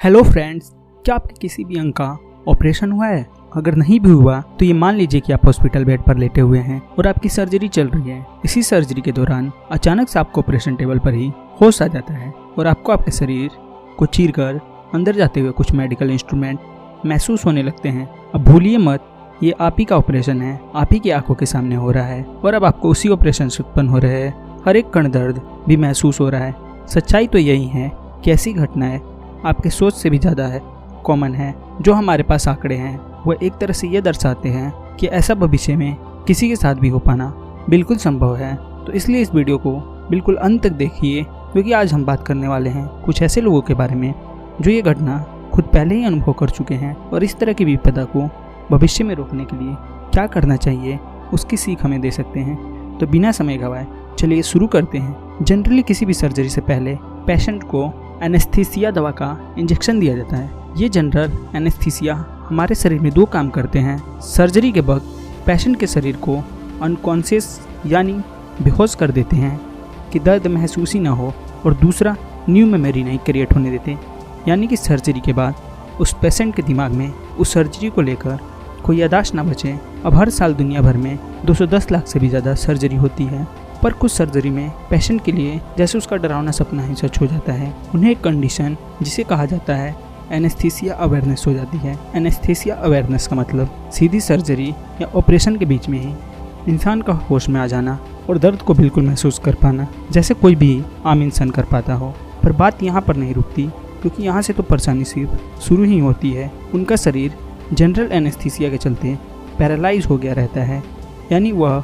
Hello friends, क्या आपके किसी भी अंग का ऑपरेशन हुआ है? अगर नहीं भी हुआ तो ये मान लीजिए कि आप हॉस्पिटल बेड पर लेटे हुए हैं और आपकी सर्जरी चल रही है। इसी सर्जरी के दौरान अचानक से आपको ऑपरेशन टेबल पर ही होश आ जाता है और आपको आपके शरीर को चीरकर अंदर जाते हुए कुछ मेडिकल इंस्ट्रूमेंट महसूस होने लगते हैं। अब भूलिए मत, ये आप ही का ऑपरेशन है, आप ही की आंखों के सामने हो रहा है और अब आपको उसी ऑपरेशन से उत्पन्न हो रहे हर एक कण दर्द भी महसूस हो रहा है। सच्चाई तो यही है कि ऐसी घटनाएं आपके सोच से भी ज़्यादा कॉमन है। जो हमारे पास आंकड़े हैं वह एक तरह से ये दर्शाते हैं कि ऐसा भविष्य में किसी के साथ भी हो पाना बिल्कुल संभव है। तो इसलिए इस वीडियो को बिल्कुल अंत तक देखिए, क्योंकि आज हम बात करने वाले हैं कुछ ऐसे लोगों के बारे में जो ये घटना खुद पहले ही अनुभव कर चुके हैं और इस तरह की विपदा को भविष्य में रोकने के लिए क्या करना चाहिए उसकी सीख हमें दे सकते हैं। तो बिना समय गवाए चलिए शुरू करते हैं। जनरली किसी भी सर्जरी से पहले पेशेंट को एनेस्थीसिया दवा का इंजेक्शन दिया जाता है। ये जनरल एनेस्थीसिया हमारे शरीर में दो काम करते हैं। सर्जरी के वक्त पेशेंट के शरीर को अनकॉन्शियस यानी बेहोश कर देते हैं कि दर्द महसूस ही ना हो, और दूसरा न्यू मेमोरी नहीं क्रिएट होने देते, यानी कि सर्जरी के बाद उस पेशेंट के दिमाग में उस सर्जरी को लेकर कोई याददाश्त ना बचे। अब हर साल दुनिया भर में 210 लाख से भी ज़्यादा सर्जरी होती है, पर कुछ सर्जरी में पेशेंट के लिए जैसे उसका डरावना सपना ही सच हो जाता है। उन्हें एक कंडीशन जिसे कहा जाता है एनेस्थीसिया अवेयरनेस हो जाती है। एनेस्थीसिया अवेयरनेस का मतलब सीधी सर्जरी या ऑपरेशन के बीच में ही इंसान का होश में आ जाना और दर्द को बिल्कुल महसूस कर पाना, जैसे कोई भी आम इंसान कर पाता हो। पर बात यहाँ पर नहीं रुकती, क्योंकि यहाँ से तो परेशानी सिर्फ शुरू ही होती है। उनका शरीर जनरल एनेस्थीसिया के चलते पैरालाइज हो गया रहता है, यानी वह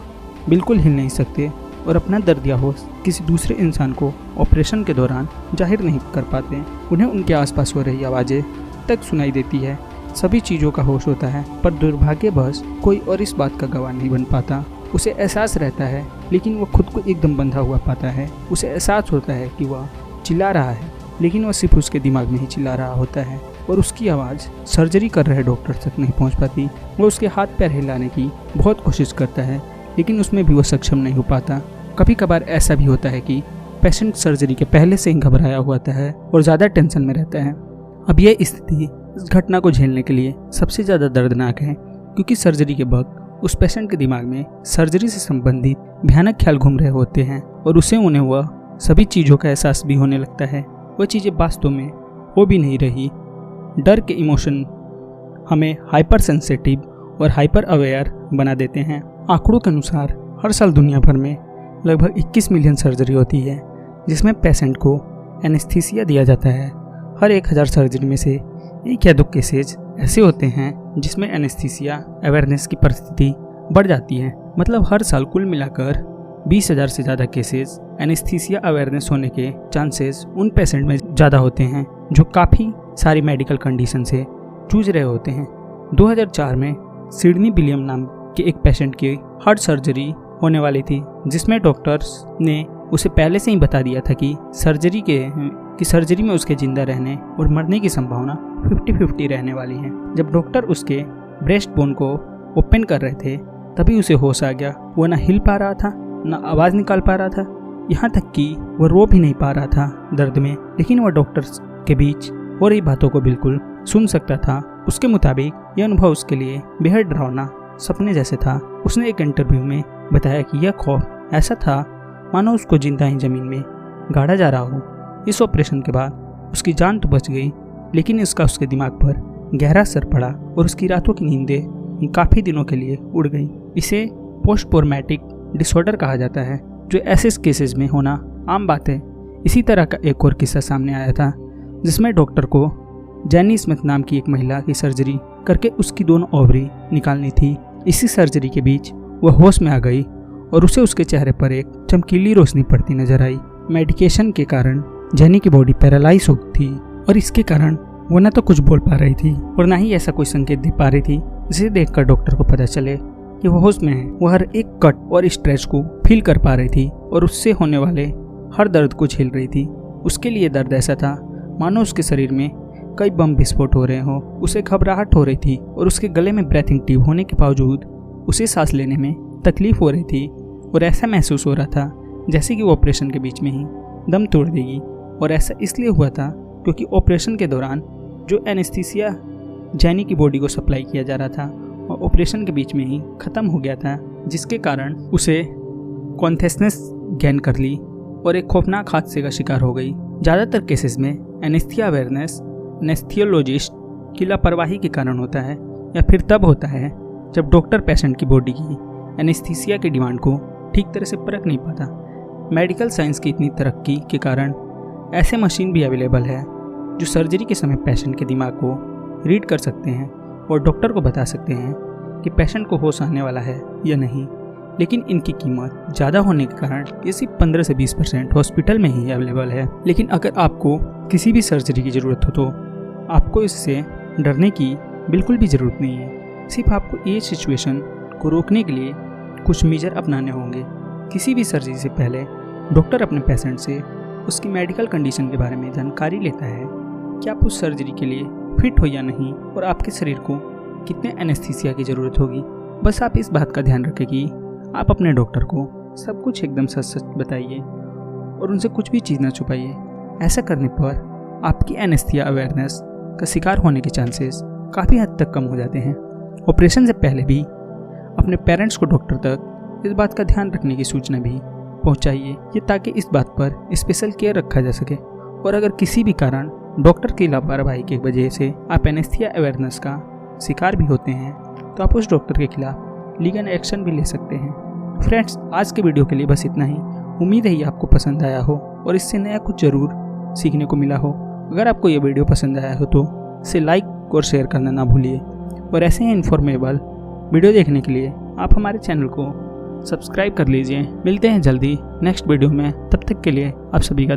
बिल्कुल हिल नहीं सकते और अपना दर्द या होश किसी दूसरे इंसान को ऑपरेशन के दौरान जाहिर नहीं कर पाते। उन्हें उनके आसपास हो रही आवाज़ें तक सुनाई देती है, सभी चीज़ों का होश होता है, पर दुर्भाग्यवश कोई और इस बात का गवाह नहीं बन पाता। उसे एहसास रहता है, लेकिन वह खुद को एकदम बंधा हुआ पाता है। उसे एहसास होता है कि वह चिल्ला रहा है, लेकिन वह सिर्फ उसके दिमाग में ही चिल्ला रहा होता है और उसकी आवाज़ सर्जरी कर रहे डॉक्टर तक नहीं पहुँच पाती। वह उसके हाथ पैर हिलाने की बहुत कोशिश करता है, लेकिन उसमें भी वो सक्षम नहीं हो पाता। कभी कभार ऐसा भी होता है कि पेशेंट सर्जरी के पहले से ही घबराया होता है और ज़्यादा टेंशन में रहता है। अब यह स्थिति इस घटना को झेलने के लिए सबसे ज़्यादा दर्दनाक है, क्योंकि सर्जरी के वक्त उस पेशेंट के दिमाग में सर्जरी से संबंधित भयानक ख्याल घूम रहे होते हैं और उसे उन्हें वह सभी चीज़ों का एहसास भी होने लगता है। वह चीज़ें वास्तव में हो भी नहीं रही। डर के इमोशन हमें हाइपर सेंसिटिव और हाइपर अवेयर बना देते हैं। आंकड़ों के अनुसार हर साल दुनिया भर में लगभग 21 मिलियन सर्जरी होती है, जिसमें पेशेंट को एनेस्थीसिया दिया जाता है। हर 1000 सर्जरी में से 1 या 2 केसेज ऐसे होते हैं जिसमें एनेस्थीसिया अवेयरनेस की परिस्थिति बढ़ जाती है। मतलब हर साल कुल मिलाकर 20,000 से ज़्यादा केसेज एनेस्थीसिया अवेयरनेस होने के चांसेस उन पेशेंट में ज़्यादा होते हैं जो काफ़ी सारी मेडिकल कंडीशन से जूझ रहे होते हैं। 2004 में सिडनी विलियम नाम के एक पेशेंट की हार्ट सर्जरी होने वाली थी, जिसमें डॉक्टर्स ने उसे पहले से ही बता दिया था कि सर्जरी में उसके जिंदा रहने और मरने की संभावना 50-50 रहने वाली है। जब डॉक्टर उसके ब्रेस्ट बोन को ओपन कर रहे थे, तभी उसे होश आ गया। वो ना हिल पा रहा था, ना आवाज़ निकाल पा रहा था, यहाँ तक कि वह रो भी नहीं पा रहा था दर्द में, लेकिन वह डॉक्टर्स के बीच हो रही बातों को बिल्कुल सुन सकता था। उसके मुताबिक यह अनुभव उसके लिए बेहद डरावना सपने जैसे था। उसने एक इंटरव्यू में बताया कि यह खौफ ऐसा था मानो उसको जिंदा ही जमीन में गाड़ा जा रहा हो। इस ऑपरेशन के बाद उसकी जान तो बच गई, लेकिन इसका उसके दिमाग पर गहरा असर पड़ा और उसकी रातों की नींदें काफ़ी दिनों के लिए उड़ गई। इसे पोस्ट ट्रॉमेटिक डिसऑर्डर कहा जाता है, जो ऐसे केसेस में होना आम बात है। इसी तरह का एक और किस्सा सामने आया था, जिसमें डॉक्टर को जेनी स्मिथ नाम की एक महिला की सर्जरी करके उसकी दोनों ओवरी निकालनी थी। इसी सर्जरी के बीच वह होश में आ गई और उसे उसके चेहरे पर एक चमकीली रोशनी पड़ती नजर आई। मेडिकेशन के कारण जेनी की बॉडी पैरालाइज हो थी और इसके कारण वो न तो कुछ बोल पा रही थी और ना ही ऐसा कोई संकेत दे पा रही थी जिसे देखकर डॉक्टर को पता चले कि वो होश में है। वो हर एक कट और स्ट्रेच को फील कर पा रही थी और उससे होने वाले हर दर्द को झेल रही थी। उसके लिए दर्द ऐसा था मानो उसके शरीर में कई बम विस्फोट हो रहे हो। उसे घबराहट हो रही थी और उसके गले में ब्रीथिंग ट्यूब होने के बावजूद उसे सांस लेने में तकलीफ हो रही थी और ऐसा महसूस हो रहा था जैसे कि वो ऑपरेशन के बीच में ही दम तोड़ देगी। और ऐसा इसलिए हुआ था क्योंकि ऑपरेशन के दौरान जो एनेस्थीसिया जैनी की बॉडी को सप्लाई किया जा रहा था और ऑपरेशन के बीच में ही ख़त्म हो गया था, जिसके कारण उसे कॉन्शियसनेस गेन कर ली और एक खौफनाक हादसे का शिकार हो गई। ज़्यादातर केसेस में एनेस्थीसिया अवेयरनेस एनेस्थीसियोलॉजिस्ट की लापरवाही के कारण होता है या फिर तब होता है जब डॉक्टर पेशेंट की बॉडी की एनेस्थीसिया की डिमांड को ठीक तरह से परख नहीं पाता। मेडिकल साइंस की इतनी तरक्की के कारण ऐसे मशीन भी अवेलेबल है जो सर्जरी के समय पेशेंट के दिमाग को रीड कर सकते हैं और डॉक्टर को बता सकते हैं कि पेशेंट को होश आने वाला है या नहीं। लेकिन इनकी कीमत ज़्यादा होने के कारण ये सिर्फ 15 से 20% हॉस्पिटल में ही अवेलेबल है। लेकिन अगर आपको किसी भी सर्जरी की ज़रूरत हो तो आपको इससे डरने की बिल्कुल भी ज़रूरत नहीं है। सिर्फ आपको ये सिचुएशन को रोकने के लिए कुछ मेजर अपनाने होंगे। किसी भी सर्जरी से पहले डॉक्टर अपने पेशेंट से उसकी मेडिकल कंडीशन के बारे में जानकारी लेता है कि आप उस सर्जरी के लिए फिट हो या नहीं और आपके शरीर को कितने एनेस्थीसिया की ज़रूरत होगी। बस आप इस बात का ध्यान रखें कि आप अपने डॉक्टर को सब कुछ एकदम सच सच बताइए और उनसे कुछ भी चीज़ ना छुपाइए। ऐसा करने पर आपकी एनेस्थीसिया अवेयरनेस का शिकार होने के चांसेस काफ़ी हद तक कम हो जाते हैं। ऑपरेशन से पहले भी अपने पेरेंट्स को डॉक्टर तक इस बात का ध्यान रखने की सूचना भी पहुंचाइए, ये ताकि इस बात पर स्पेशल केयर रखा जा सके। और अगर किसी भी कारण डॉक्टर की लापरवाही की वजह से आप एनेस्थीसिया अवेयरनेस का शिकार भी होते हैं तो आप उस डॉक्टर के खिलाफ लीगल एक्शन भी ले सकते हैं। फ्रेंड्स, आज के वीडियो के लिए बस इतना ही। उम्मीद है ये आपको पसंद आया हो और इससे नया कुछ ज़रूर सीखने को मिला हो। अगर आपको ये वीडियो पसंद आया हो तो इसे लाइक और शेयर करना ना भूलिए। और ऐसे ही इन्फॉर्मेबल वीडियो देखने के लिए आप हमारे चैनल को सब्सक्राइब कर लीजिए। मिलते हैं जल्दी नेक्स्ट वीडियो में, तब तक के लिए आप सभी का